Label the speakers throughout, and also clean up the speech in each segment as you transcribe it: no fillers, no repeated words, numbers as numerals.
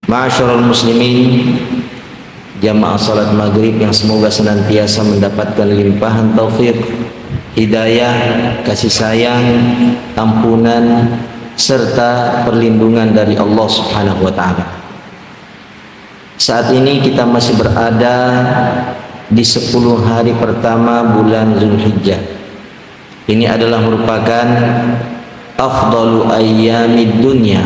Speaker 1: Ma'asyiral muslimin, jamaah salat maghrib yang semoga senantiasa mendapatkan limpahan taufik, hidayah, kasih sayang, ampunan serta perlindungan dari Allah Subhanahu wa taala. Saat ini kita masih berada di 10 hari pertama bulan Zulhijjah. Ini adalah merupakan afdalu ayyamid dunya,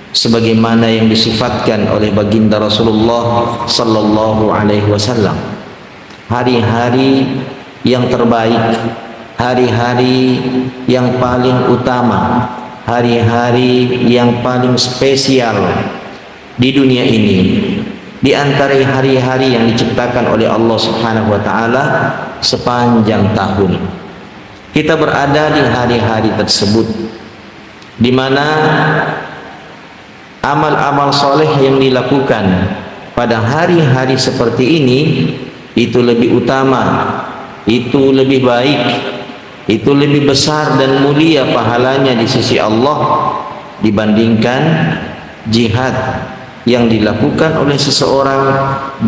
Speaker 1: sebagaimana yang disifatkan oleh baginda Rasulullah sallallahu alaihi wasallam. Hari-hari yang terbaik, hari-hari yang paling utama, hari-hari yang paling spesial di dunia ini, di antara hari-hari yang diciptakan oleh Allah Subhanahu wa taala sepanjang tahun. Kita berada di hari-hari tersebut di mana amal-amal soleh yang dilakukan pada hari-hari seperti ini itu lebih utama, itu lebih baik, itu lebih besar dan mulia pahalanya di sisi Allah dibandingkan jihad yang dilakukan oleh seseorang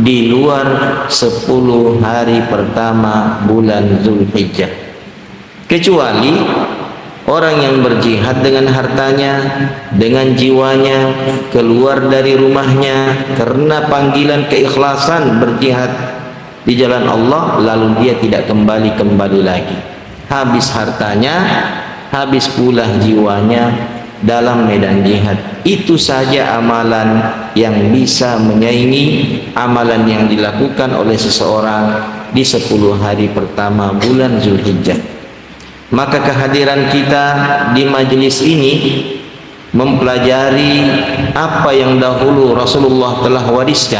Speaker 1: di luar 10 hari pertama bulan Zulhijjah. Kecuali orang yang berjihad dengan hartanya, dengan jiwanya, keluar dari rumahnya karena panggilan keikhlasan berjihad di jalan Allah, lalu dia tidak kembali lagi. Habis hartanya, habis pula jiwanya dalam medan jihad. Itu saja amalan yang bisa menyaingi amalan yang dilakukan oleh seseorang di 10 hari pertama bulan Zulhijjah. Maka kehadiran kita di majelis ini mempelajari apa yang dahulu Rasulullah telah wariskan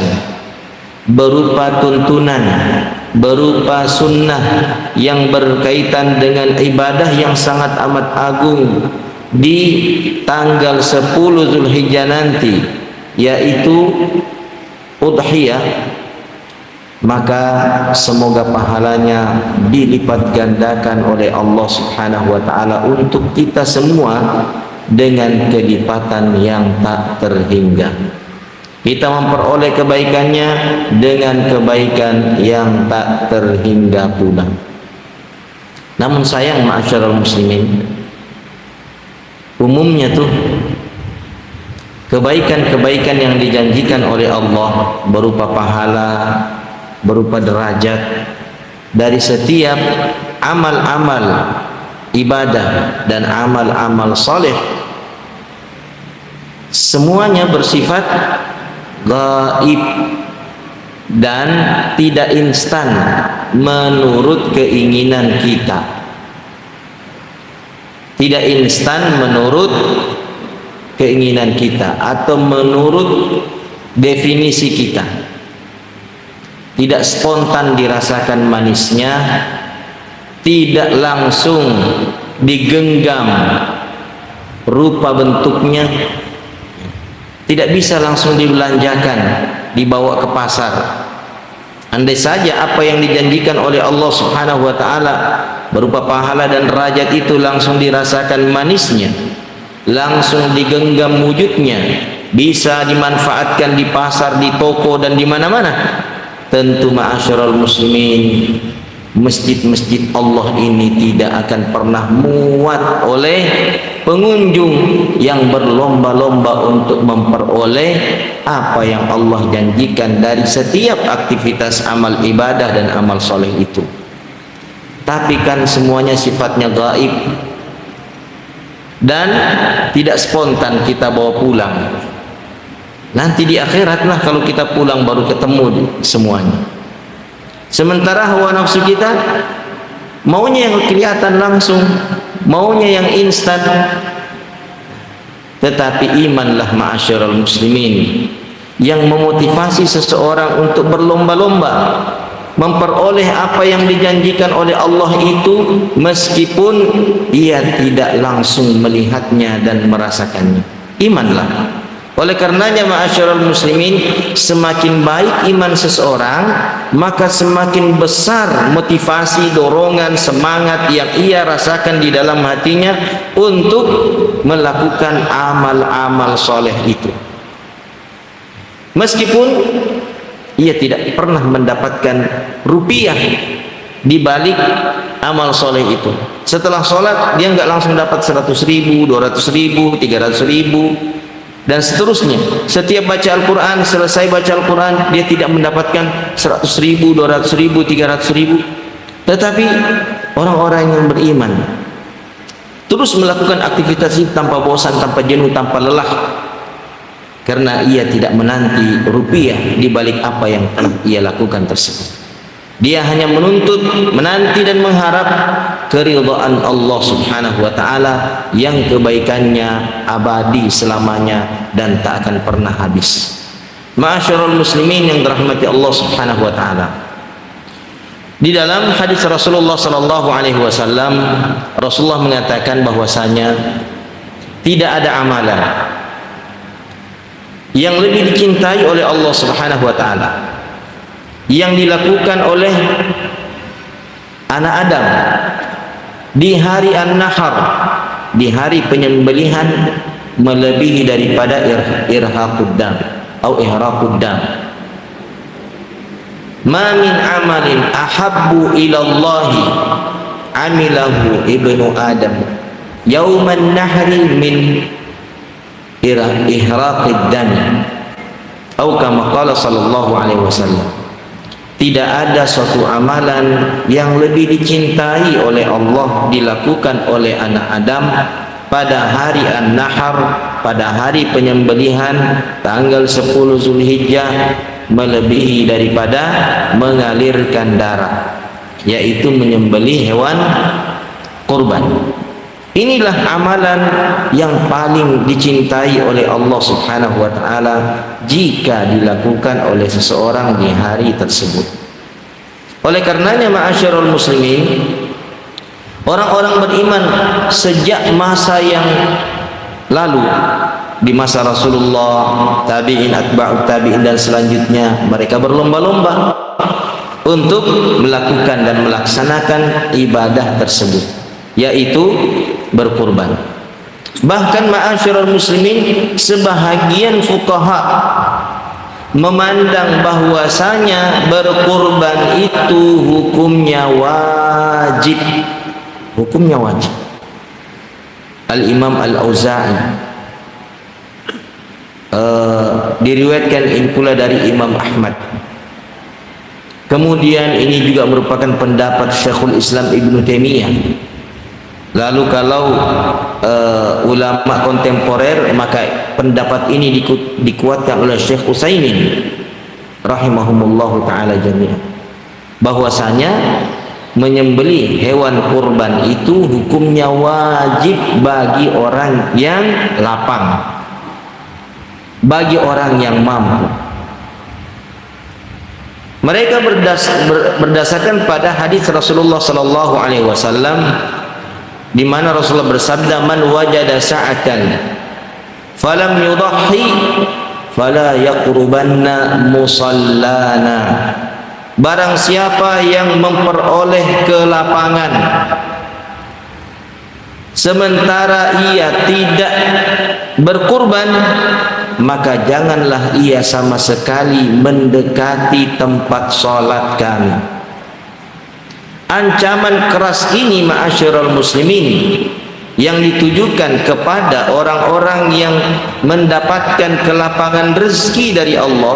Speaker 1: berupa tuntunan, berupa sunnah yang berkaitan dengan ibadah yang sangat amat agung di tanggal 10 Zulhijjah nanti, yaitu udhiyah. Maka semoga pahalanya dilipat gandakan oleh Allah Subhanahu wa taala untuk kita semua dengan kelipatan yang tak terhingga. Kita memperoleh kebaikannya dengan kebaikan yang tak terhingga pula. Namun sayang ma'asyiral muslimin, umumnya tuh kebaikan-kebaikan yang dijanjikan oleh Allah berupa pahala, berupa derajat dari setiap amal-amal ibadah dan amal-amal saleh, semuanya bersifat gaib dan tidak instan menurut keinginan kita, tidak instan menurut keinginan kita atau menurut definisi kita. Tidak spontan dirasakan manisnya, tidak langsung digenggam rupa bentuknya, tidak bisa langsung dibelanjakan, dibawa ke pasar. Andai saja apa yang dijanjikan oleh Allah Subhanahu wa taala berupa pahala dan derajat itu langsung dirasakan manisnya, langsung digenggam wujudnya, bisa dimanfaatkan di pasar, di toko dan di mana-mana, tentu ma'asyiral muslimin, masjid-masjid Allah ini tidak akan pernah muat oleh pengunjung yang berlomba-lomba untuk memperoleh apa yang Allah janjikan dari setiap aktivitas amal ibadah dan amal soleh itu. Tapi kan semuanya sifatnya gaib dan tidak spontan kita bawa pulang. Nanti di akhirat lah kalau kita pulang baru ketemu semuanya. Sementara hawa nafsu kita maunya yang kelihatan langsung, maunya yang instan. Tetapi imanlah ma'asyiral muslimin yang memotivasi seseorang untuk berlomba-lomba memperoleh apa yang dijanjikan oleh Allah itu, meskipun ia tidak langsung melihatnya dan merasakannya. Imanlah. Oleh karenanya ma'asyiral muslimin, semakin baik iman seseorang, maka semakin besar motivasi, dorongan, semangat yang ia rasakan di dalam hatinya untuk melakukan amal-amal soleh itu. meskipun ia tidak pernah mendapatkan rupiah di balik amal soleh itu. Setelah sholat dia nggak langsung dapat 100.000, 200.000, 300.000 dan seterusnya. Setiap baca Al-Quran, selesai baca Al-Quran, dia tidak mendapatkan 100.000, 200.000, 300.000. Tetapi orang-orang yang beriman terus melakukan aktivitas itu tanpa bosan, tanpa jenuh, tanpa lelah, karena ia tidak menanti rupiah di balik apa yang telah ia lakukan tersebut. Dia hanya menuntut, menanti dan mengharap keridhaan Allah Subhanahu wa taala yang kebaikannya abadi selamanya dan tak akan pernah habis. Ma'asyiral muslimin yang dirahmati Allah Subhanahu wa taala. Di dalam hadis Rasulullah sallallahu alaihi wasallam, Rasulullah mengatakan bahwasanya tidak ada amalan yang lebih dicintai oleh Allah Subhanahu wa taala yang dilakukan oleh anak Adam di hari An-Nahr, di hari penyembelihan, melebihi daripada irhaqud dam atau ihraqud dam. Ma min amalin ahabbu ila Allah amilahu ibnu Adam yauman nahri min ihraqid dam atau kama qala sallallahu alaihi wasallam. Tidak ada suatu amalan yang lebih dicintai oleh Allah dilakukan oleh anak Adam pada hari An-Nahr, pada hari penyembelihan tanggal 10 Zulhijjah, melebihi daripada mengalirkan darah, yaitu menyembelih hewan kurban. Inilah amalan yang paling dicintai oleh Allah Subhanahu wa taala jika dilakukan oleh seseorang di hari tersebut. Oleh karenanya ma'asyiral muslimin, orang-orang beriman sejak masa yang lalu, di masa Rasulullah, tabi'in, atba'ut tabi'in dan selanjutnya, mereka berlomba-lomba untuk melakukan dan melaksanakan ibadah tersebut, yaitu berkurban. Bahkan ma'asyiral muslimin, sebahagian fuqaha memandang bahwasanya berkurban itu hukumnya wajib. Hukumnya wajib. Al-Imam Al-Auza'i diriwayatkan pula dari Imam Ahmad. Kemudian ini juga merupakan pendapat Syekhul Islam Ibnu Taimiyah. Lalu kalau ulama kontemporer, maka pendapat ini dikuatkan oleh Syekh Utsaimin rahimahumullahu taala jami'an, bahwasanya menyembelih hewan kurban itu hukumnya wajib bagi orang yang lapang, bagi orang yang mampu. Mereka berdasarkan pada hadis Rasulullah sallallahu alaihi wasallam, di mana Rasulullah bersabda, man wajada sa'atan falam yudahhi fala yaqrubanna musallana. Barang siapa yang memperoleh kelapangan sementara ia tidak berkurban, maka janganlah ia sama sekali mendekati tempat sholat kami. Ancaman keras ini ma'asyiral muslimin yang ditujukan kepada orang-orang yang mendapatkan kelapangan rezeki dari Allah,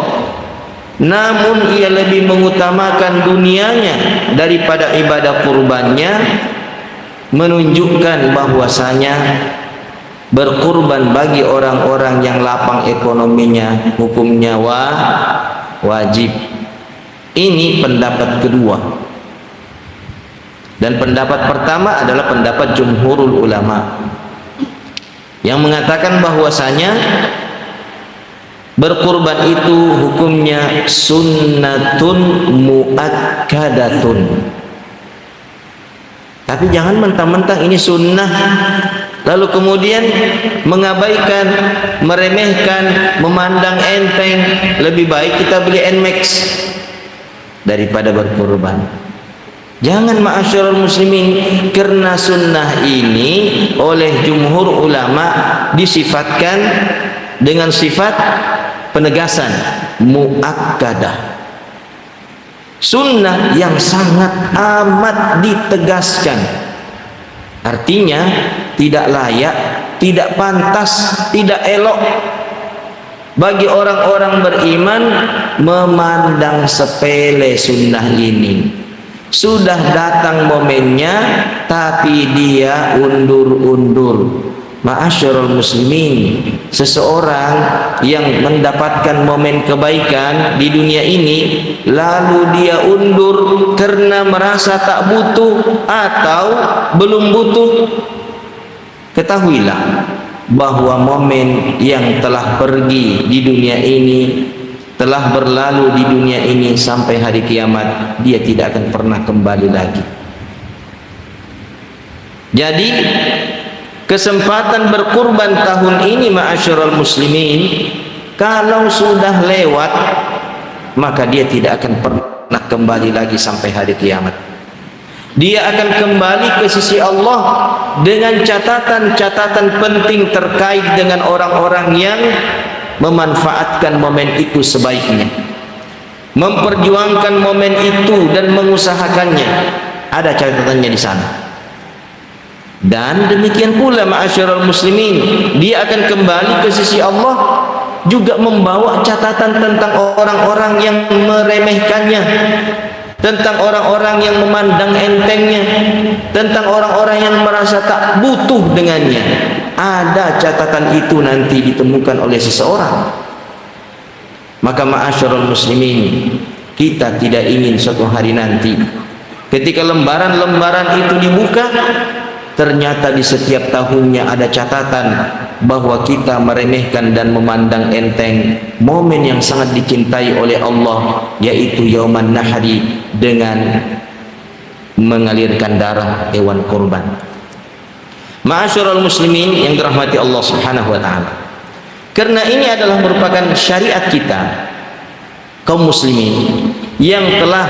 Speaker 1: namun ia lebih mengutamakan dunianya daripada ibadah kurbannya, menunjukkan bahwasanya berkurban bagi orang-orang yang lapang ekonominya hukumnya wajib. Ini pendapat kedua. Dan pendapat pertama adalah pendapat jumhurul ulama yang mengatakan bahwasanya berkurban itu hukumnya sunnatun muakkadatun. Tapi jangan mentang-mentang ini sunnah lalu kemudian mengabaikan, meremehkan, memandang enteng. Lebih baik kita beli NMAX daripada berkurban. Jangan ma'asyiral muslimin, karena sunnah ini oleh jumhur ulama disifatkan dengan sifat penegasan, muakkadah, sunnah yang sangat amat ditegaskan. Artinya tidak layak, tidak pantas, tidak elok bagi orang-orang beriman memandang sepele sunnah ini. Sudah datang momennya tapi dia undur-undur. Ma'asyiral muslimin, seseorang yang mendapatkan momen kebaikan di dunia ini lalu dia undur karena merasa tak butuh atau belum butuh, ketahuilah bahwa momen yang telah pergi di dunia ini, telah berlalu di dunia ini sampai hari kiamat, dia tidak akan pernah kembali lagi. Jadi kesempatan berkurban tahun ini ma'asyiral muslimin, kalau sudah lewat maka dia tidak akan pernah kembali lagi sampai hari kiamat. Dia akan kembali ke sisi Allah dengan catatan-catatan penting terkait dengan orang-orang yang memanfaatkan momen itu sebaiknya, memperjuangkan momen itu dan mengusahakannya. Ada catatannya di sana. Dan demikian pula ma'asyiral muslimin, dia akan kembali ke sisi Allah juga membawa catatan tentang orang-orang yang meremehkannya, tentang orang-orang yang memandang entengnya, tentang orang-orang yang merasa tak butuh dengannya. Ada catatan itu nanti ditemukan oleh seseorang. Maka ma'asyiral muslimin, kita tidak ingin suatu hari nanti ketika lembaran-lembaran itu dibuka, ternyata di setiap tahunnya ada catatan bahwa kita meremehkan dan memandang enteng momen yang sangat dicintai oleh Allah, yaitu Yauman Nahri, dengan mengalirkan darah hewan kurban. Ma'asyiral muslimin yang dirahmati Allah Subhanahu wa taala, karena ini adalah merupakan syariat kita kaum muslimin yang telah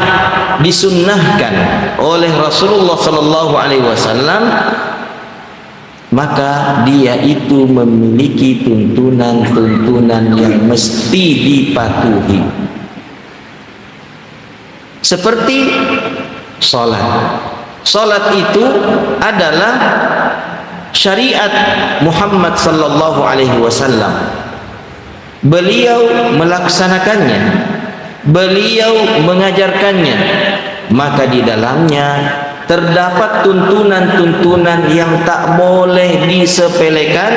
Speaker 1: disunnahkan oleh Rasulullah sallallahu alaihi wasallam, maka dia itu memiliki tuntunan-tuntunan yang mesti dipatuhi. Seperti salat. Salat itu adalah syariat Muhammad sallallahu alaihi wasallam. Beliau melaksanakannya, beliau mengajarkannya, maka di dalamnya terdapat tuntunan-tuntunan yang tak boleh disepelekan,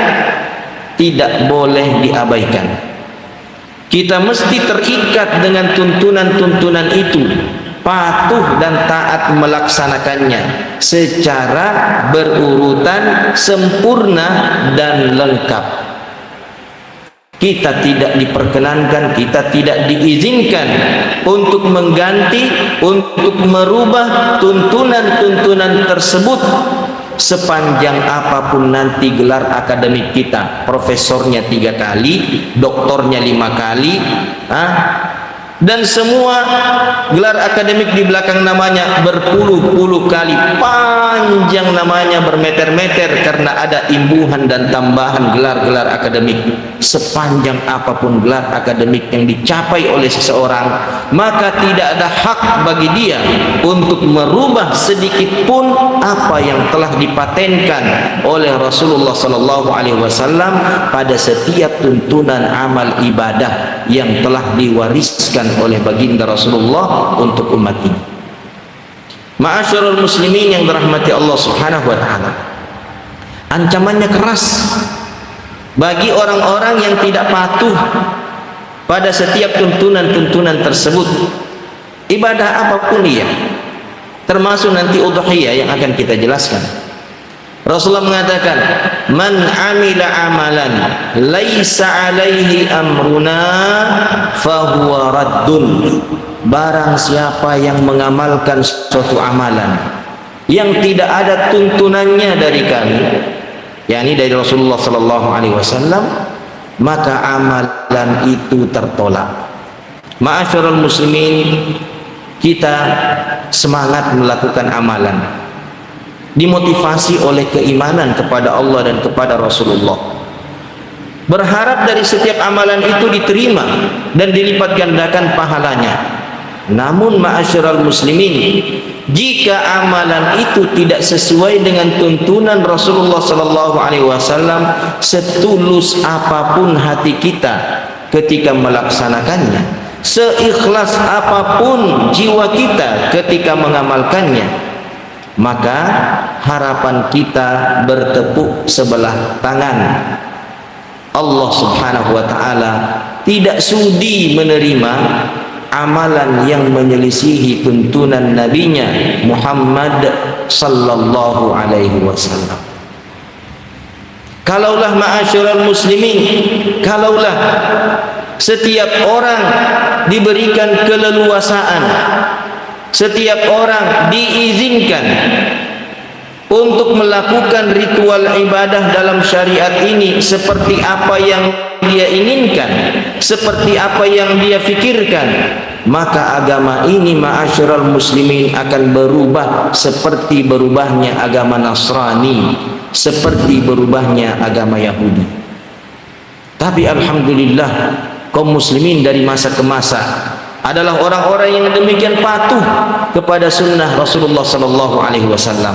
Speaker 1: tidak boleh diabaikan. Kita mesti terikat dengan tuntunan-tuntunan itu, patuh dan taat melaksanakannya secara berurutan, sempurna dan lengkap. Kita tidak diperkenankan, kita tidak diizinkan untuk mengganti, untuk merubah tuntunan-tuntunan tersebut sepanjang apapun nanti gelar akademik kita. Profesornya 3 kali, doktornya 5 kali, dan semua gelar akademik di belakang namanya berpuluh-puluh kali, panjang namanya bermeter-meter karena ada imbuhan dan tambahan gelar-gelar akademik. Sepanjang apapun gelar akademik yang dicapai oleh seseorang, maka tidak ada hak bagi dia untuk merubah sedikit pun apa yang telah dipatenkan oleh Rasulullah sallallahu alaihi wasallam pada setiap tuntunan amal ibadah yang telah diwariskan oleh baginda Rasulullah untuk umat ini. Ma'asyiral muslimin yang dirahmati Allah Subhanahu wa taala, ancamannya keras bagi orang-orang yang tidak patuh pada setiap tuntunan-tuntunan tersebut. Ibadah apapun ia, termasuk nanti udhiyah yang akan kita jelaskan. Rasulullah mengatakan, man amila amalan laisa alaihi amruna fahuwa raddun. Barang siapa yang mengamalkan suatu amalan yang tidak ada tuntunannya dari kami, yakni dari Rasulullah sallallahu alaihi wasallam, maka amalan itu tertolak. Ma'asyiral muslimin, kita semangat melakukan amalan, dimotivasi oleh keimanan kepada Allah dan kepada Rasulullah. berharap dari setiap amalan itu diterima dan dilipat gandakan pahalanya. Namun ma'asyiral muslimin, jika amalan itu tidak sesuai dengan tuntunan Rasulullah sallallahu alaihi wasallam, setulus apapun hati kita ketika melaksanakannya, seikhlas apapun jiwa kita ketika mengamalkannya, maka harapan kita bertepuk sebelah tangan. Allah subhanahu wa ta'ala tidak sudi menerima amalan yang menyelisihi tuntunan nabinya Muhammad sallallahu alaihi wasallam. Kalaulah ma'asyiral muslimin, kalaulah setiap orang diberikan keleluasaan, setiap orang diizinkan untuk melakukan ritual ibadah dalam syariat ini seperti apa yang dia inginkan, seperti apa yang dia fikirkan, maka agama ini ma'asyiral muslimin akan berubah seperti berubahnya agama Nasrani, seperti berubahnya agama Yahudi. Tapi alhamdulillah, kaum muslimin dari masa ke masa adalah orang-orang yang demikian patuh kepada sunnah Rasulullah sallallahu alaihi wasallam,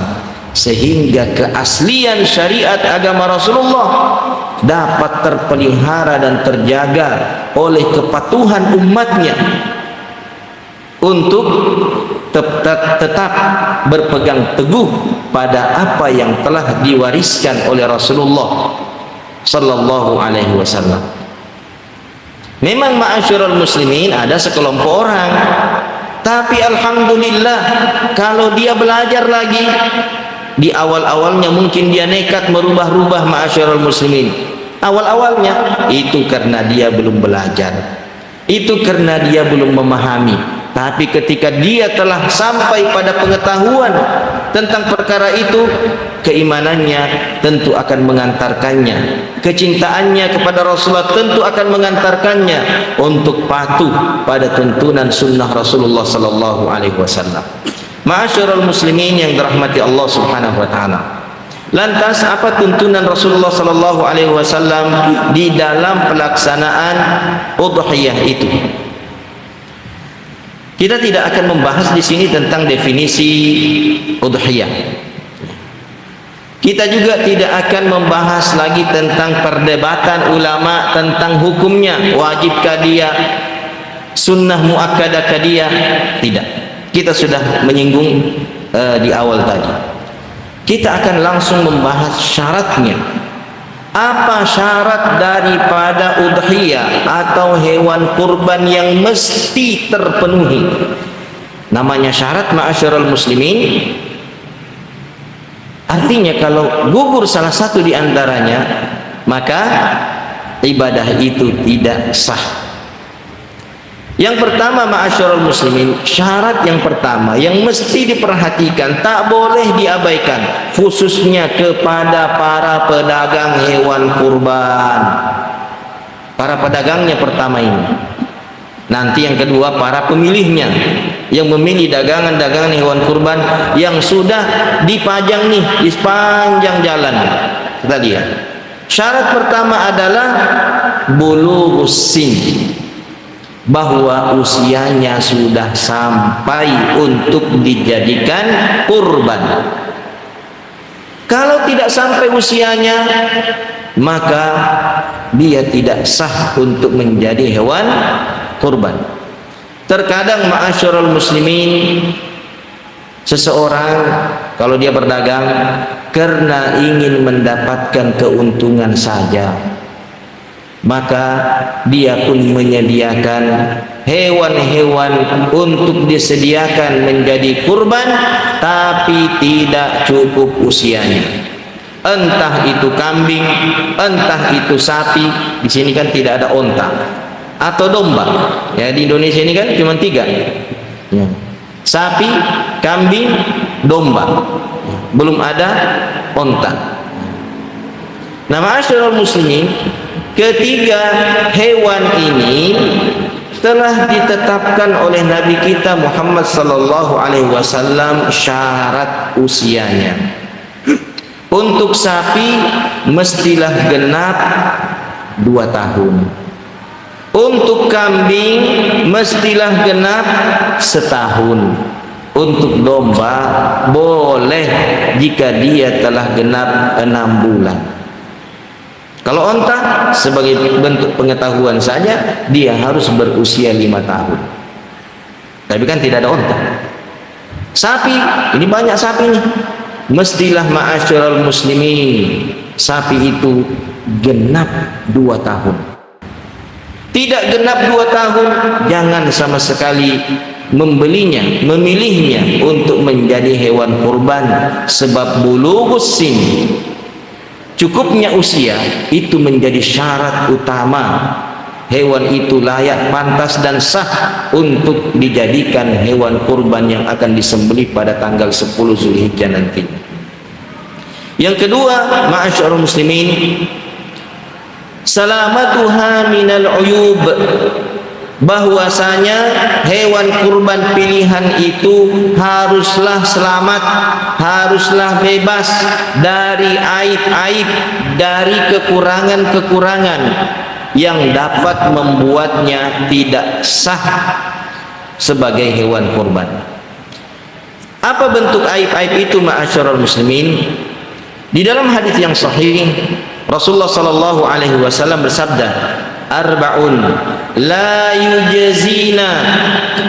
Speaker 1: sehingga keaslian syariat agama Rasulullah dapat terpelihara dan terjaga oleh kepatuhan umatnya untuk tetap berpegang teguh pada apa yang telah diwariskan oleh Rasulullah sallallahu alaihi wasallam. Memang ma'asyiral muslimin ada sekelompok orang, tapi alhamdulillah kalau dia belajar lagi, di awal-awalnya mungkin dia nekat merubah-rubah ma'asyiral muslimin. Awal-awalnya itu karena dia belum belajar, itu karena dia belum memahami. Tapi ketika dia telah sampai pada pengetahuan tentang perkara itu, keimanannya tentu akan mengantarkannya, kecintaannya kepada Rasulullah tentu akan mengantarkannya untuk patuh pada tuntunan sunnah Rasulullah sallallahu alaihi wasallam. Ma'asyiral muslimin yang dirahmati Allah subhanahu wa ta'ala, lantas apa tuntunan Rasulullah sallallahu alaihi wasallam di dalam pelaksanaan udhiyah itu? Kita tidak akan membahas di sini tentang definisi udhiyah. Kita juga tidak akan membahas lagi tentang perdebatan ulama tentang hukumnya, wajibkah dia, sunnah muakkadakah dia. Tidak. Kita sudah menyinggung di awal tadi. Kita akan langsung membahas syaratnya. Apa syarat daripada udhiyah atau hewan kurban yang mesti terpenuhi? Namanya syarat ma'asyiral muslimin. Artinya kalau gugur salah satu di antaranya, maka ibadah itu tidak sah. Yang pertama ma'asyiral muslimin, syarat yang pertama yang mesti diperhatikan, tak boleh diabaikan, khususnya kepada para pedagang hewan kurban. Para pedagangnya pertama ini. Nanti yang kedua para pemilihnya, yang memilih dagangan-dagangan hewan kurban yang sudah dipajang nih di sepanjang jalan. Kita lihat. Syarat pertama adalah bulughus sin, bahwa usianya sudah sampai untuk dijadikan kurban. Kalau tidak sampai usianya, maka dia tidak sah untuk menjadi hewan kurban. Terkadang ma'asyiral muslimin, seseorang kalau dia berdagang karena ingin mendapatkan keuntungan saja, maka dia pun menyediakan hewan-hewan untuk disediakan menjadi kurban, tapi tidak cukup usianya. Entah itu kambing, entah itu sapi. Di sini kan tidak ada onta, atau domba. Ya, di Indonesia ini kan cuma 3. Ya. Sapi, kambing, domba. Belum ada onta. Nah, ma'asyiral muslimin, ketiga hewan ini telah ditetapkan oleh Nabi kita Muhammad sallallahu alaihi wasallam syarat usianya. Untuk sapi mestilah genap 2 tahun. Untuk kambing mestilah genap setahun. Untuk domba boleh jika dia telah genap 6 bulan. Kalau onta sebagai bentuk pengetahuan saja dia harus berusia 5 tahun. Tapi kan tidak ada onta. Sapi, ini banyak sapi nih. Mestilah ma'asyiral muslimin, sapi itu genap 2 tahun. Tidak genap 2 tahun, jangan sama sekali membelinya, memilihnya untuk menjadi hewan kurban. Sebab bulughus sin, cukupnya usia, itu menjadi syarat utama hewan itu layak, pantas dan sah untuk dijadikan hewan kurban yang akan disembelih pada tanggal 10 Zulhijjah nanti. Yang kedua, ma'asyiral muslimin, salamatuha minal uyub, bahwasanya hewan kurban pilihan itu haruslah selamat, haruslah bebas dari aib-aib, dari kekurangan-kekurangan yang dapat membuatnya tidak sah sebagai hewan kurban. Apa bentuk aib-aib itu ma'asyiral muslimin? Di dalam hadis yang sahih Rasulullah sallallahu alaihi wasallam bersabda, arba'un la yujazina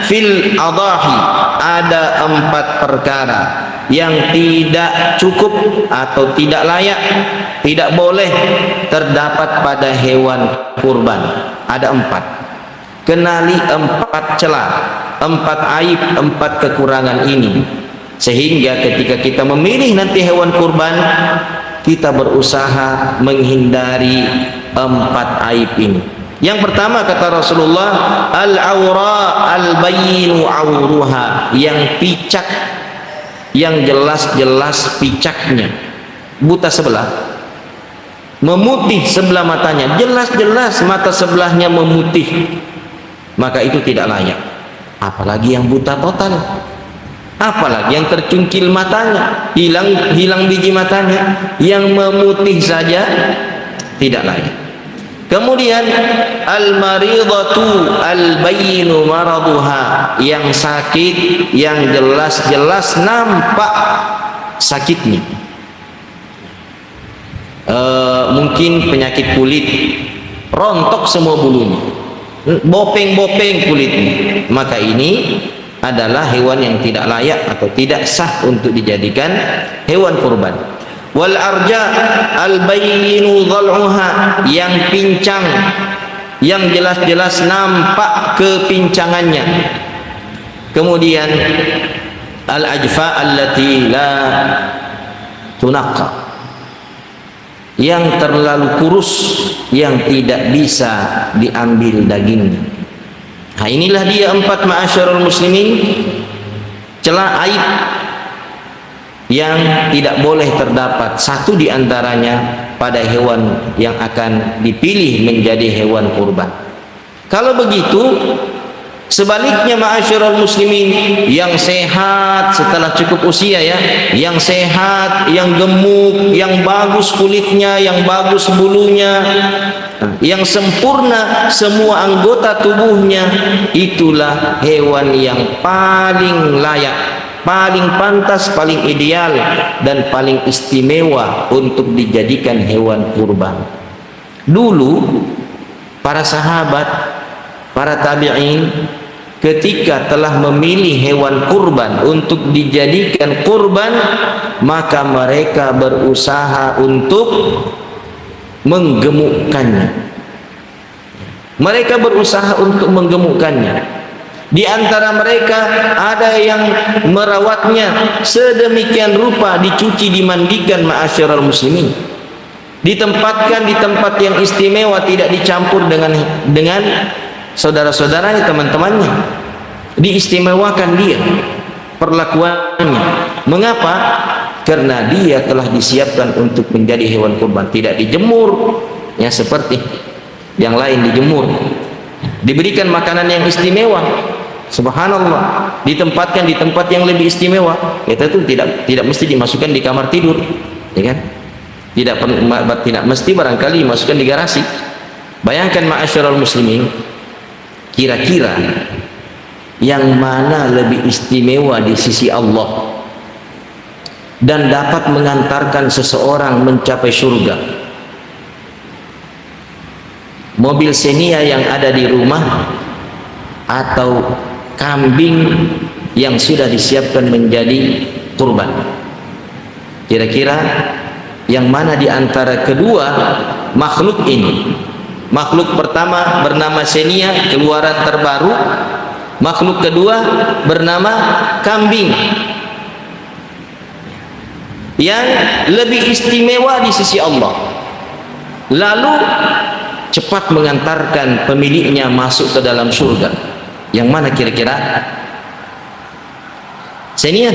Speaker 1: fil adahi, ada 4 perkara yang tidak cukup atau tidak layak, tidak boleh terdapat pada hewan kurban. Ada 4. Kenali 4 celah, 4 aib, 4 kekurangan ini, sehingga ketika kita memilih nanti hewan kurban, kita berusaha menghindari 4 aib ini. Yang pertama kata Rasulullah, al-awra al-bayyinu awruha, yang picak, yang jelas-jelas picaknya. Buta sebelah, memutih sebelah matanya, jelas-jelas mata sebelahnya memutih, maka itu tidak layak. Apalagi yang buta total, apalagi yang tercungkil matanya, hilang biji matanya, yang memutih saja tidak layak. Kemudian al-maridatu al-bayyinu maraduha, yang sakit, yang jelas-jelas nampak sakitnya. Mungkin penyakit kulit, rontok semua bulunya, bopeng-bopeng kulitnya, maka ini adalah hewan yang tidak layak atau tidak sah untuk dijadikan hewan kurban. Wal arja al-bayyinu dhal'uha, yang pincang, yang jelas-jelas nampak kepincangannya. Kemudian al-ajfa allati la tunaqqa, yang terlalu kurus, yang tidak bisa diambil dagingnya. Nah, inilah dia 4 ma'asyiral muslimin, celah aib yang tidak boleh terdapat satu di antaranya pada hewan yang akan dipilih menjadi hewan kurban. Kalau begitu, sebaliknya ma'asyiral muslimin, yang sehat setelah cukup usia, ya, yang sehat, yang gemuk, yang bagus kulitnya, yang bagus bulunya, yang sempurna semua anggota tubuhnya, itulah hewan yang paling layak, paling pantas, paling ideal, dan paling istimewa untuk dijadikan hewan kurban. Dulu para sahabat, para tabi'in, ketika telah memilih hewan kurban untuk dijadikan kurban, maka mereka berusaha untuk menggemukkannya. Mereka berusaha untuk menggemukkannya. Di antara mereka ada yang merawatnya sedemikian rupa, dicuci, dimandikan ma'asyiral muslimin, ditempatkan di tempat yang istimewa, tidak dicampur dengan saudara-saudaranya, teman-temannya, diistimewakan dia perlakuannya. Mengapa? Karena dia telah disiapkan untuk menjadi hewan kurban, tidak dijemur ya seperti yang lain dijemur, diberikan makanan yang istimewa. Subhanallah, ditempatkan di tempat yang lebih istimewa. Kita itu tidak mesti dimasukkan di kamar tidur, ya kan? Tidak mesti barangkali dimasukkan di garasi, Bayangkan ma'asyiral muslimin, kira-kira yang mana lebih istimewa di sisi Allah dan dapat mengantarkan seseorang mencapai surga? Mobil Xenia yang ada di rumah atau kambing yang sudah disiapkan menjadi kurban? Kira-kira yang mana di antara kedua makhluk ini? Makhluk pertama bernama Xenia, keluaran terbaru. Makhluk kedua bernama kambing, yang lebih istimewa di sisi Allah, lalu cepat mengantarkan pemiliknya masuk ke dalam surga. Yang mana kira-kira? Xenia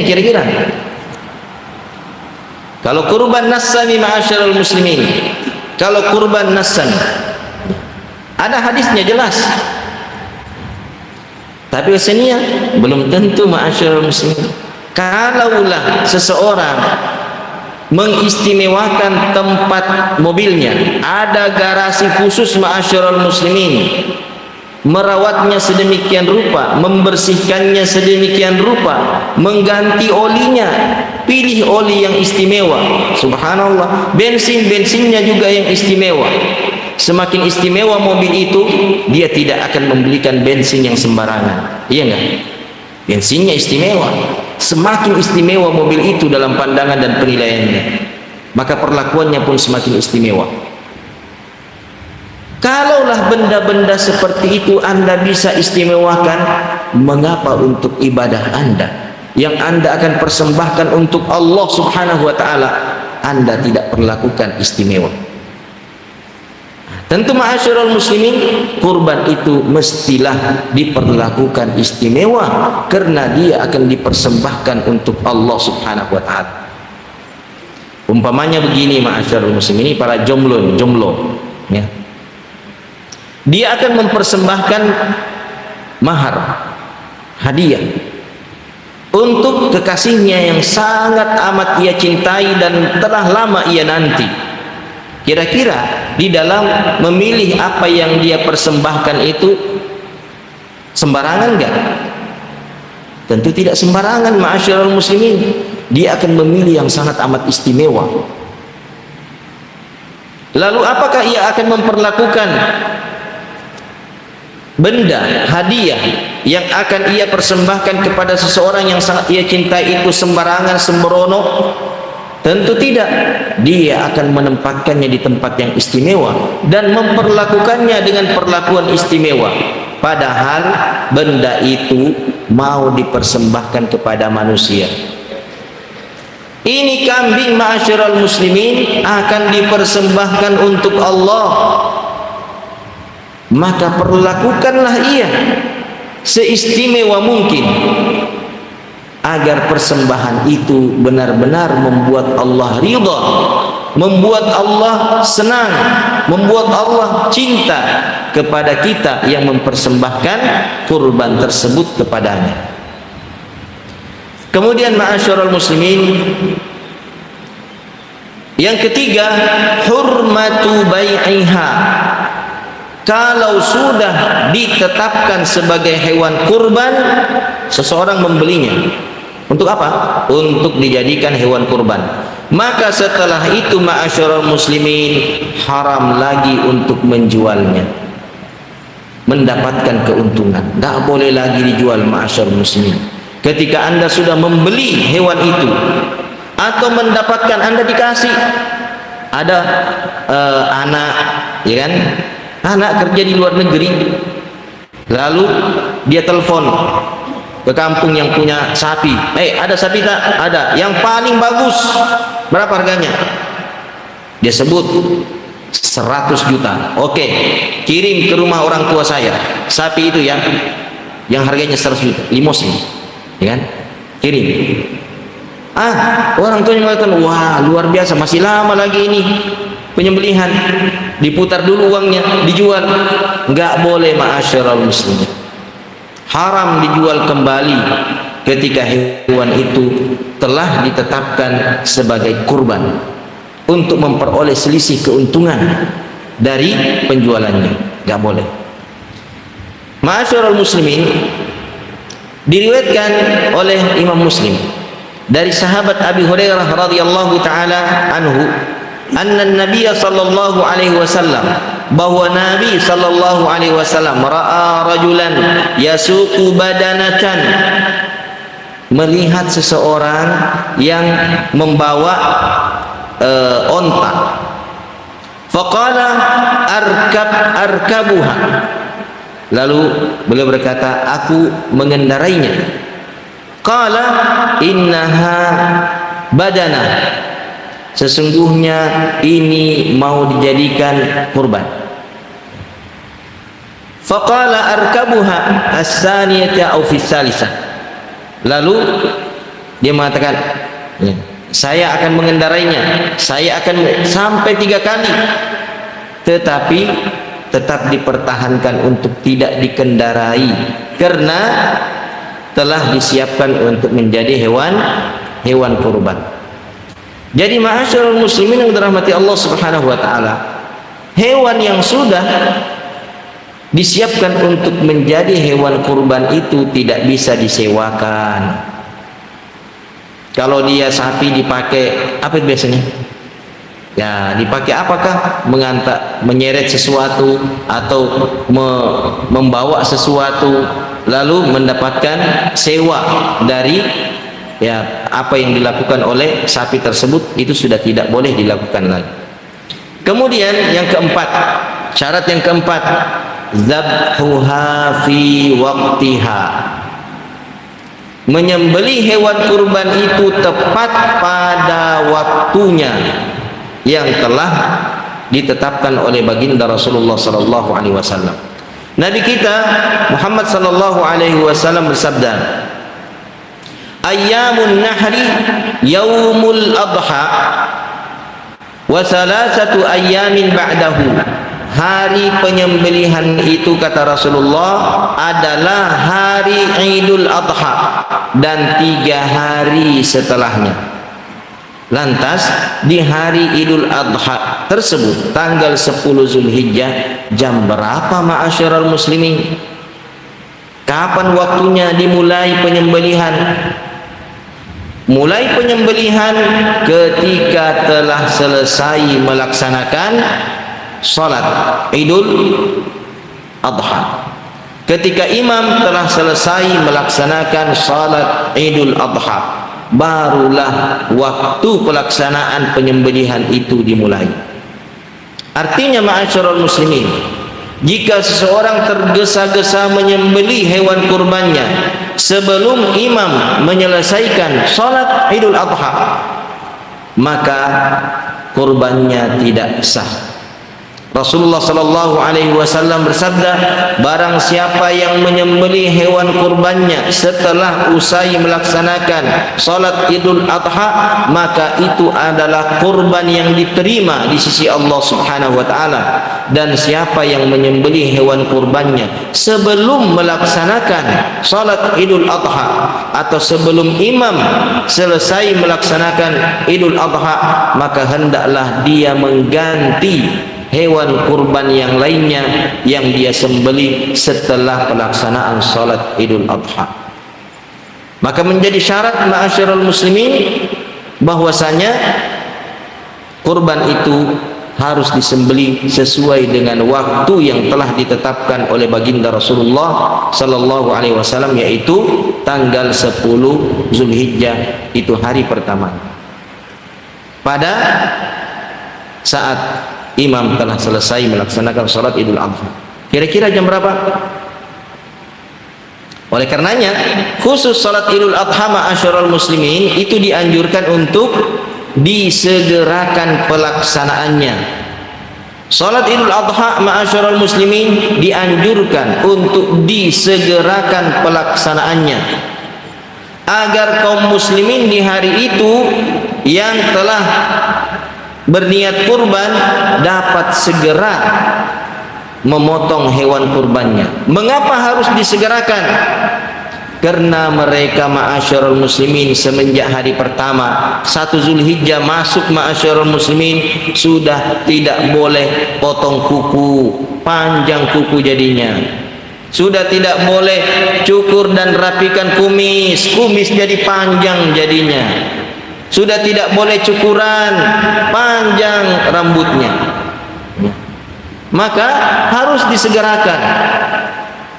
Speaker 1: kira-kira. Kalau kurban nassani ma'asyiral muslimin, kalau kurban nassani ada hadisnya jelas, tapi Xenia belum tentu ma'asyiral muslimin. Kalaulah seseorang mengistimewakan tempat mobilnya, ada garasi khusus ma'asyiral muslimin, merawatnya sedemikian rupa, membersihkannya sedemikian rupa, mengganti olinya, pilih oli yang istimewa. Subhanallah, bensinnya juga yang istimewa. Semakin istimewa mobil itu, dia tidak akan membelikan bensin yang sembarangan. Iya enggak? Bensinnya istimewa. Semakin istimewa mobil itu dalam pandangan dan penilaiannya, maka perlakuannya pun semakin istimewa. Kalaulah benda-benda seperti itu Anda bisa istimewakan, mengapa untuk ibadah Anda yang Anda akan persembahkan untuk Allah Subhanahu wa ta'ala, Anda tidak perlakukan istimewa? Tentu ma'asyiral muslimin, kurban itu mestilah diperlakukan istimewa, karena dia akan dipersembahkan untuk Allah Subhanahu wa ta'ala. Umpamanya begini ma'asyiral muslimin, ini para jomblo ya. Dia akan mempersembahkan mahar, hadiah untuk kekasihnya yang sangat amat ia cintai dan telah lama ia nanti. Kira-kira di dalam memilih apa yang dia persembahkan itu sembarangan enggak? Tentu tidak sembarangan ma'asyiral muslimin. Dia akan memilih yang sangat amat istimewa. Lalu apakah ia akan memperlakukan benda hadiah yang akan ia persembahkan kepada seseorang yang sangat ia cintai itu sembarangan, sembrono? Tentu tidak. Dia akan menempatkannya di tempat yang istimewa dan memperlakukannya dengan perlakuan istimewa, padahal benda itu mau dipersembahkan kepada manusia. Ini kambing ma'asyiral muslimin akan dipersembahkan untuk Allah, maka perlakukanlah ia seistimewa mungkin agar persembahan itu benar-benar membuat Allah ridha, membuat Allah senang, membuat Allah cinta kepada kita yang mempersembahkan kurban tersebut kepadanya. Kemudian ma'asyiral muslimin, yang ketiga, hurmatu bai'iha. Kalau sudah ditetapkan sebagai hewan kurban, seseorang membelinya. Untuk apa? Untuk dijadikan hewan kurban. Maka setelah itu ma'asyiral muslimin, haram lagi untuk menjualnya, mendapatkan keuntungan. Tidak boleh lagi dijual ma'asyiral muslimin. Ketika Anda sudah membeli hewan itu, atau mendapatkan, Anda dikasih ada anak, ya kan? Anak kerja di luar negeri, lalu dia telepon ke kampung yang punya sapi, ada sapi tak? Ada. Yang paling bagus, berapa harganya? Dia sebut 100 juta. Oke, kirim ke rumah orang tua saya sapi itu ya, yang harganya 100 juta, limosin, ya kan? Kirim. Orang tuanya mengatakan, wah luar biasa, masih lama lagi ini penyembelihan, diputar dulu uangnya, dijual. Enggak boleh ma'asyiral muslimin. Haram dijual kembali ketika hewan itu telah ditetapkan sebagai kurban untuk memperoleh selisih keuntungan. dari penjualannya, nggak boleh. Ma'asyiral muslimin, diriwayatkan oleh Imam Muslim dari sahabat Abi Hurairah radhiyallahu taala anhu, anna Nabi sallallahu alaihi wasallam, bahwa Nabi sallallahu alaihi wasallam ra'a rajulan yasuqu badanatan, melihat seseorang yang membawa onta. Faqala arkabuha, lalu beliau berkata, aku mengendarainya. Qala innaha badana, sesungguhnya ini mau dijadikan kurban. Faqala arkabuha as-saniyata aw fi salisah, lalu dia mengatakan, saya akan mengendarainya, saya akan sampai 3 kali, tetapi tetap dipertahankan untuk tidak dikendarai karena telah disiapkan untuk menjadi hewan kurban. Jadi ma'asyiral muslimin yang dirahmati Allah Subhanahu wa taala, hewan yang sudah disiapkan untuk menjadi hewan kurban itu tidak bisa disewakan. Kalau dia sapi dipakai apa biasanya? Ya, dipakai apakah? Menyeret sesuatu atau membawa sesuatu, lalu mendapatkan sewa dari apa yang dilakukan oleh sapi tersebut, itu sudah tidak boleh dilakukan lagi. Kemudian yang keempat, syarat yang keempat, zabhuha fi waqtiha, menyembelih hewan kurban itu tepat pada waktunya yang telah ditetapkan oleh baginda Rasulullah sallallahu alaihi wasallam. Nabi kita Muhammad sallallahu alaihi wasallam bersabda, ayyamun nahri yaumul adha wa salasatu ayyamin ba'dahu, hari penyembelihan itu kata Rasulullah adalah hari Idul Adha dan 3 hari setelahnya. Lantas di hari Idul Adha tersebut, tanggal 10 Zulhijjah, jam berapa ma'asyiral muslimin? Kapan waktunya dimulai penyembelihan? Mulai penyembelihan ketika telah selesai melaksanakan salat Idul Adha. Ketika imam telah selesai melaksanakan salat Idul Adha, barulah waktu pelaksanaan penyembelihan itu dimulai. Artinya ma'asyiral muslimin, jika seseorang tergesa-gesa menyembelih hewan kurbannya sebelum imam menyelesaikan salat Idul Adha, maka kurbannya tidak sah. Rasulullah sallallahu alaihi wasallam bersabda, barang siapa yang menyembelih hewan kurbannya setelah usai melaksanakan salat Idul Adha, maka itu adalah kurban yang diterima di sisi Allah Subhanahu wa taala. Dan siapa yang menyembelih hewan kurbannya sebelum melaksanakan salat Idul Adha atau sebelum imam selesai melaksanakan Idul Adha, maka hendaklah dia mengganti hewan kurban yang lainnya yang dia sembelih setelah pelaksanaan salat Idul Adha. Maka menjadi syarat ma'asyiral muslimin bahwasanya kurban itu harus disembelih sesuai dengan waktu yang telah ditetapkan oleh baginda Rasulullah sallallahu alaihi wasallam, yaitu tanggal 10 Zulhijjah, itu hari pertama. Pada saat imam telah selesai melaksanakan salat Idul Adha, kira-kira jam berapa? Oleh karenanya khusus salat Idul Adha ma'asyiral muslimin itu dianjurkan untuk disegerakan pelaksanaannya. Salat Idul Adha ma'asyiral muslimin dianjurkan untuk disegerakan pelaksanaannya agar kaum muslimin di hari itu yang telah berniat kurban dapat segera memotong hewan kurbannya. Mengapa harus disegerakan? karena mereka ma'asyarul muslimin semenjak hari pertama 1 Zulhijjah masuk ma'asyarul muslimin sudah tidak boleh potong kuku, panjang kuku jadinya. Sudah tidak boleh cukur dan rapikan kumis, kumis jadi panjang jadinya. Sudah tidak boleh cukuran, panjang rambutnya. Maka harus disegerakan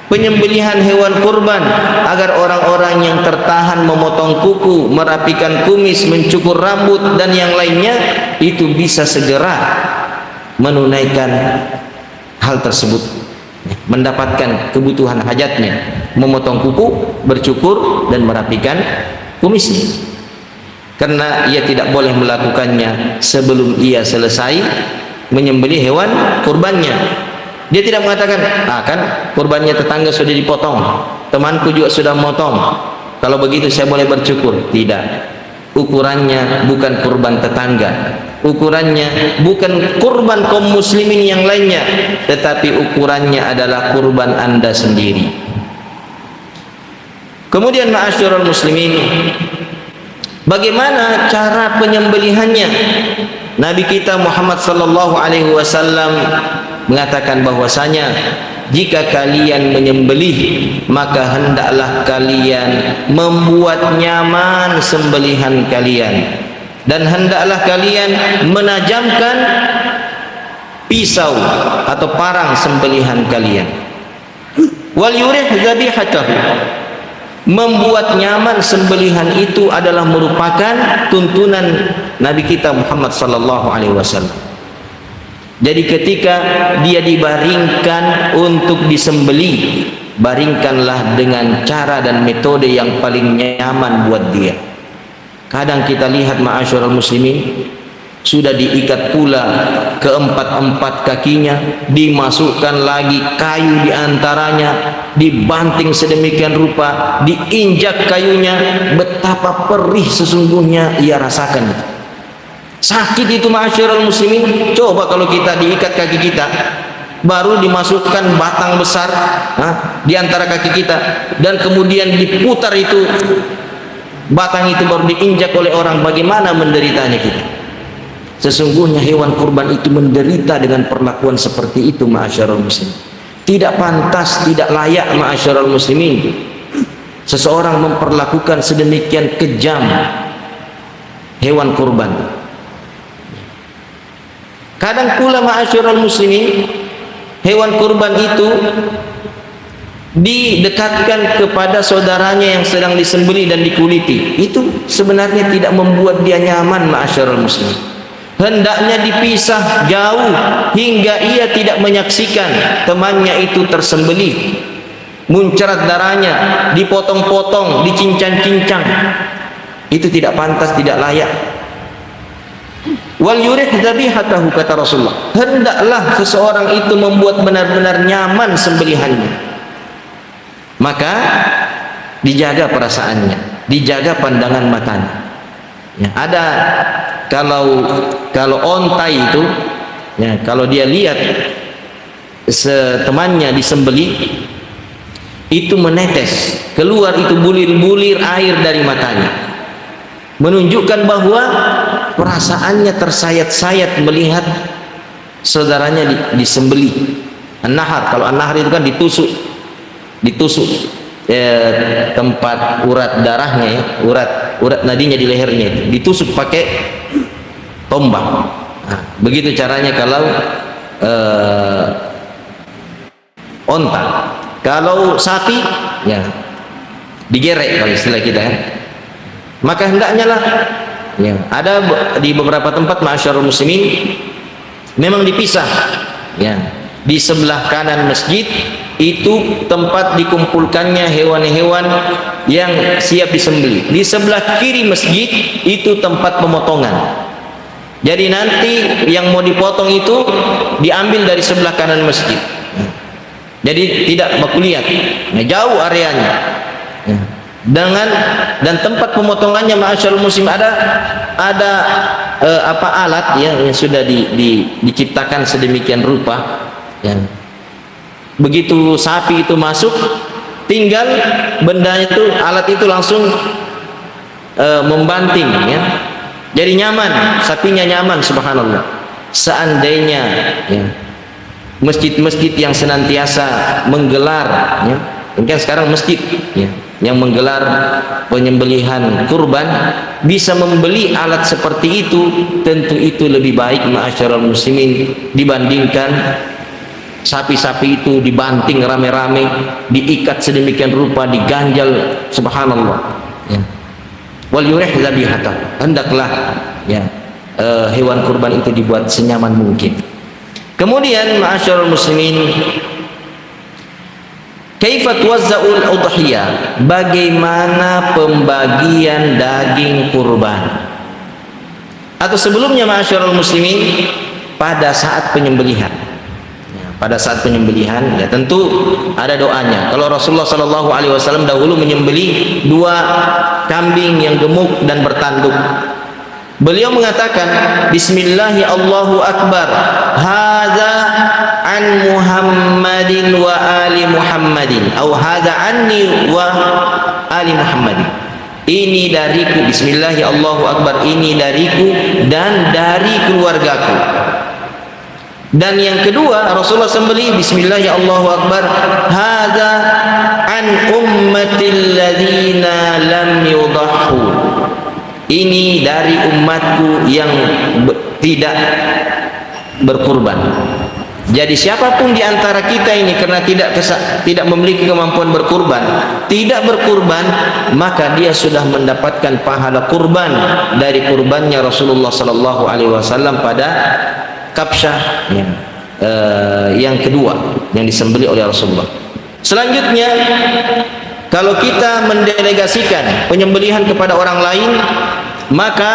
Speaker 1: penyembelihan hewan kurban agar orang-orang yang tertahan memotong kuku, merapikan kumis, mencukur rambut dan yang lainnya itu bisa segera menunaikan hal tersebut, mendapatkan kebutuhan hajatnya, memotong kuku, bercukur dan merapikan kumisnya. Karena ia tidak boleh melakukannya sebelum ia selesai menyembelih hewan kurbannya. Dia tidak mengatakan, kan kurbannya tetangga sudah dipotong, temanku juga sudah memotong, kalau begitu saya boleh bercukur. Tidak. Ukurannya bukan kurban tetangga, ukurannya bukan kurban kaum muslimin yang lainnya, tetapi ukurannya adalah kurban Anda sendiri. Kemudian ma'asyiral muslimin, bagaimana cara penyembelihannya? Nabi kita Muhammad sallallahu alaihi wasallam mengatakan bahwasanya jika kalian menyembelih maka hendaklah kalian membuat nyaman sembelihan kalian dan hendaklah kalian menajamkan pisau atau parang sembelihan kalian. Wal yurih dzabihatahu, membuat nyaman sembelihan itu adalah merupakan tuntunan Nabi kita Muhammad sallallahu alaihi wasallam. Jadi ketika dia dibaringkan untuk disembelih, baringkanlah dengan cara dan metode yang paling nyaman buat dia. Kadang kita lihat ma'asyiral muslimin sudah diikat pula keempat-empat kakinya, dimasukkan lagi kayu di antaranya, dibanting sedemikian rupa, diinjak kayunya. Betapa perih sesungguhnya ia rasakan itu. Sakit itu ma'asyiral muslimin. Coba kalau kita diikat kaki kita, baru dimasukkan batang besar di antara kaki kita, dan kemudian diputar itu batang itu baru diinjak oleh orang, bagaimana menderitanya kita. Sesungguhnya hewan kurban itu menderita dengan perlakuan seperti itu ma'asyiral muslimin. Tidak pantas, tidak layak ma'asyiral muslimin seseorang memperlakukan sedemikian kejam hewan kurban. Kadang pula ma'asyiral muslimin, hewan kurban itu didekatkan kepada saudaranya yang sedang disembelih dan dikuliti. Itu sebenarnya tidak membuat dia nyaman ma'asyiral muslimin. Hendaknya dipisah jauh hingga ia tidak menyaksikan temannya itu tersembelih, muncrat darahnya, dipotong-potong, dicincang-cincang. Itu tidak pantas, tidak layak. Wal yurih dzabihatahu, kata Rasulullah, hendaklah seseorang itu membuat benar-benar nyaman sembelihannya. Maka dijaga perasaannya, dijaga pandangan matanya. Ya, ada kalau onta itu, ya, kalau dia lihat temannya disembelih, itu menetes keluar itu bulir-bulir air dari matanya, menunjukkan bahwa perasaannya tersayat-sayat melihat saudaranya disembelih. An-nahar, kalau an-nahar itu kan ditusuk tempat urat darahnya, ya, urat nadinya di lehernya itu ditusuk pakai tombak. Nah, begitu caranya kalau onta. Kalau sapi, ya digerek kalau istilah kita, kan. Maka hendaknya lah, ya, ada di beberapa tempat ma'asyiral muslimin memang dipisah, ya. Di sebelah kanan masjid itu tempat dikumpulkannya hewan-hewan yang siap disembelih. Di sebelah kiri masjid itu tempat pemotongan. Jadi nanti yang mau dipotong itu diambil dari sebelah kanan masjid. Jadi tidak baku lihat, nah, jauh areanya. Dan tempat pemotongannya ma'asyiral muslim ada alat, ya, yang sudah diciptakan sedemikian rupa, ya. Begitu sapi itu masuk, tinggal bendanya itu, alat itu langsung membanting ya. Jadi nyaman, sapinya nyaman, subhanallah. Seandainya ya, masjid-masjid yang senantiasa menggelar ya, mungkin sekarang masjid ya, yang menggelar penyembelihan kurban bisa membeli alat seperti itu, tentu itu lebih baik ma'asyiral muslimin dibandingkan sapi-sapi itu dibanting rame-rame, diikat sedemikian rupa, diganjal, subhanallah ya. Wal yurih dzabihata, hendaklah ya hewan kurban itu dibuat senyaman mungkin. Kemudian ma'asyiral muslimin, kaifa tuwazza'ul udhiyah, bagaimana pembagian daging kurban? Atau sebelumnya ma'asyiral muslimin, pada saat penyembelihan. Ya, pada saat penyembelihan ya tentu ada doanya. Kalau Rasulullah sallallahu alaihi wasallam dahulu menyembelih 2 kambing yang gemuk dan bertanduk, beliau mengatakan bismillahi Allahu akbar, hadza an Muhammadin wa ali Muhammadin, atau hadza anni wa ali Muhammadin, ini dariku, bismillahi Allahu akbar, ini dariku dan dari keluargaku. Dan yang kedua Rasulullah sembelih bismillahi Allahu akbar, hadza an ummatil ladzina lam yudahhu, ini dari umatku yang tidak berkurban. Jadi siapapun di antara kita ini karena tidak memiliki kemampuan berkurban, tidak berkurban, maka dia sudah mendapatkan pahala kurban dari kurbannya Rasulullah sallallahu alaihi wasallam pada kabsyah yang kedua yang disembelih oleh Rasulullah. Selanjutnya, kalau kita mendelegasikan penyembelihan kepada orang lain, maka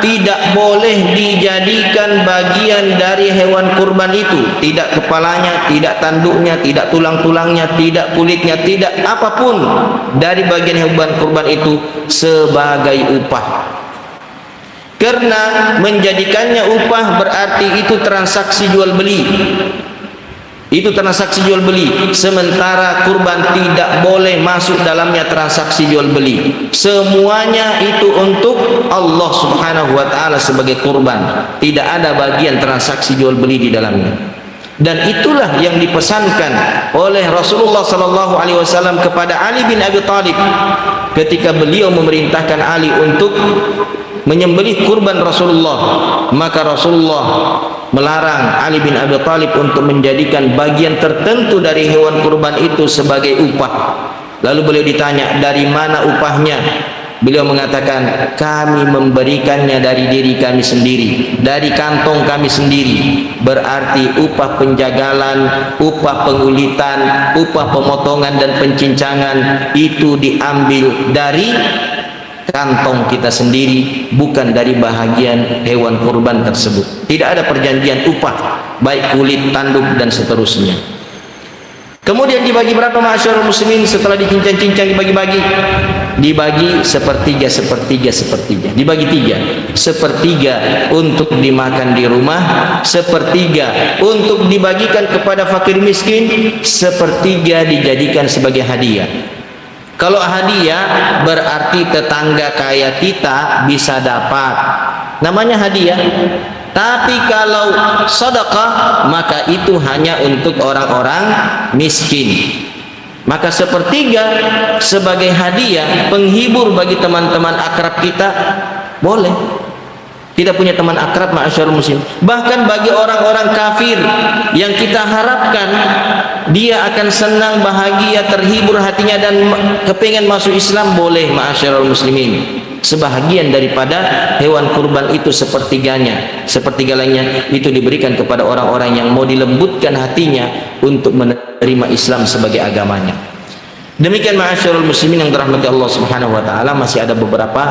Speaker 1: tidak boleh dijadikan bagian dari hewan kurban itu, tidak kepalanya, tidak tanduknya, tidak tulang-tulangnya, tidak kulitnya, tidak apapun dari bagian hewan kurban itu sebagai upah. Karena menjadikannya upah berarti itu transaksi jual beli. Itu transaksi jual beli, sementara kurban tidak boleh masuk dalamnya transaksi jual beli. Semuanya itu untuk Allah Subhanahu wa taala sebagai kurban. Tidak ada bagian transaksi jual beli di dalamnya. Dan itulah yang dipesankan oleh Rasulullah sallallahu alaihi wasallam kepada Ali bin Abi Thalib ketika beliau memerintahkan Ali untuk menyembelih kurban Rasulullah. Maka Rasulullah melarang Ali bin Abi Thalib untuk menjadikan bagian tertentu dari hewan kurban itu sebagai upah. Lalu beliau ditanya, dari mana upahnya? Beliau mengatakan, kami memberikannya dari diri kami sendiri, dari kantong kami sendiri. Berarti upah penjagalan, upah pengulitan, upah pemotongan dan pencincangan itu diambil dari kantong kita sendiri, bukan dari bahagian hewan kurban tersebut. Tidak ada perjanjian upah, baik kulit, tanduk dan seterusnya. Kemudian dibagi berapa ma'asyiral muslimin setelah dicincang-cincang, dibagi-bagi? Dibagi sepertiga, sepertiga, sepertiga. Dibagi 3. Sepertiga untuk dimakan di rumah, sepertiga untuk dibagikan kepada fakir miskin, sepertiga dijadikan sebagai hadiah. Kalau hadiah berarti tetangga kaya kita bisa dapat, namanya hadiah. Tapi kalau sedekah maka itu hanya untuk orang-orang miskin. Maka sepertiga sebagai hadiah, penghibur bagi teman-teman akrab kita, boleh. Kita punya teman akrab ma'asyarul muslim, bahkan bagi orang-orang kafir yang kita harapkan dia akan senang, bahagia, terhibur hatinya dan kepingin masuk Islam, boleh ma'asyarul muslimin. Sebahagian daripada hewan kurban itu sepertiganya, sepertiga lainnya itu diberikan kepada orang-orang yang mau dilembutkan hatinya untuk menerima Islam sebagai agamanya. Demikian ma'asyarul muslimin yang dirahmati Allah Subhanahu wa taala. Masih ada beberapa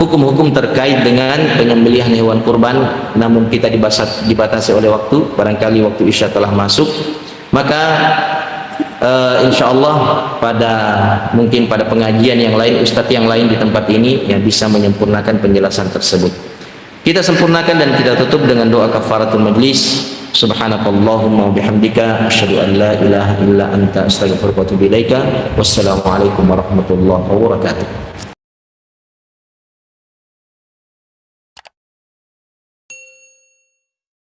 Speaker 1: hukum-hukum terkait dengan penyembelihan hewan kurban, namun kita dibatasi oleh waktu. Barangkali waktu Isya telah masuk, maka insyaallah mungkin pada pengajian yang lain, ustadz yang lain di tempat ini yang bisa menyempurnakan penjelasan tersebut. Kita sempurnakan dan kita tutup dengan doa kafaratul majlis. Subhanakallahumma wa bihamdika asyhadu an la ilaha illa anta astaghfiruka wa atubu ilaika. Wassalamualaikum warahmatullahi wabarakatuh.